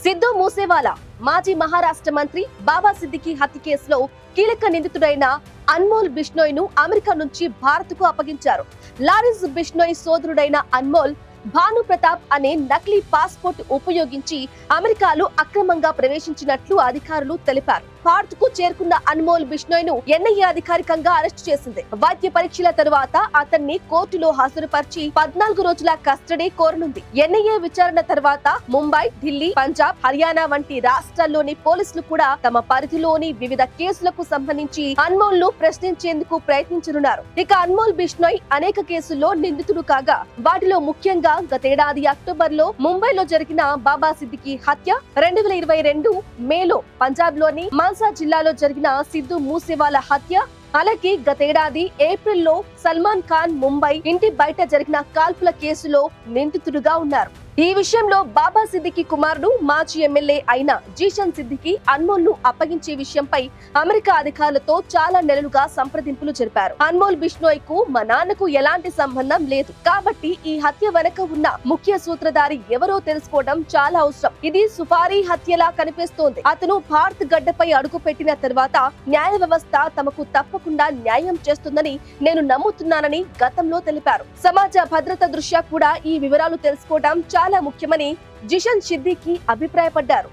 సిద్ధు మూసేవాలా మాజీ మహారాష్ట్ర మంత్రి బాబా సిద్దికి హత్య కేసులో కీలక నిందితుడైన అన్మోల్ బిష్నోయ్ ను అమెరికా నుంచి భారత్ కు అప్పగించారు. లారెన్స్ బిష్నోయ్ సోదరుడైన అన్మోల్ భాను ప్రతాప్ అనే నకిలీ పాస్పోర్ట్ ఉపయోగించి అమెరికాలో అక్రమంగా ప్రవేశించినట్లు అధికారులు తెలిపారు. భారత్ కు చేరుకున్న అన్మోల్ బిష్నోయ్ ను ఎన్ఐఏ అధికారికంగా అరెస్టు చేసింది. వైద్య పరీక్షల తరువాత అతన్ని కోర్టులో హాజరుపరిచి 14 రోజుల కస్టడీ కోరనుంది. ఎన్ఐఏ విచారణ తర్వాత ముంబై, ఢిల్లీ, పంజాబ్, హర్యానా వంటి రాష్ట్రాల్లోని పోలీసులు కూడా తమ పరిధిలోని వివిధ కేసులకు సంబంధించి అన్మోల్ ను ప్రశ్నించేందుకు ప్రయత్నించనున్నారు. ఇక అన్మోల్ బిష్నోయ్ అనేక కేసుల్లో నిందితుడు కాగా వాటిలో ముఖ్యంగా గతేడాది అక్టోబర్ లో ముంబైలో జరిగిన బాబా సిద్దికి హత్య, 2022 మేలో పంజాబ్ లోని మాన్సా జిల్లాలో జరిగిన సిద్ధు మూసేవాలా హత్య, అలాగే గతేడాది ఏప్రిల్లో సల్మాన్ ఖాన్ ముంబై ఇంటి బయట జరిగిన కాల్పుల కేసులో నిందితుడుగా ఉన్నారు. ఈ విషయంలో బాబా సిద్దికి కుమారుడు మాజీ ఎమ్మెల్యే అయిన జీషన్ సిద్దికి అన్మోల్ ను అప్పగించే విషయంపై అమెరికా అధికారులతో చాలా నెలలుగా సంప్రదింపులు జరిపారు. అన్మోల్ బిష్నోయ్ కు మా నాన్నకు ఎలాంటి సంబంధం లేదు కాబట్టి ఈ హత్య వెనక ఉన్న ముఖ్య సూత్రధారి ఎవరో తెలుసుకోవడం చాలా అవసరం. ఇది సుపారీ హత్యలా కనిపిస్తోంది. అతను భారత్ గడ్డపై అడుగు పెట్టిన తర్వాత న్యాయ వ్యవస్థ తమకు తప్పకుండా న్యాయం చేస్తుందని నేను నమ్ముతున్నానని గతంలో తెలిపారు. సమాజ భద్రత దృష్ట్యా కూడా ఈ వివరాలు తెలుసుకోవడం చాలా ముఖ్యమని జిషన్ సిద్దికి అభిప్రాయపడ్డారు.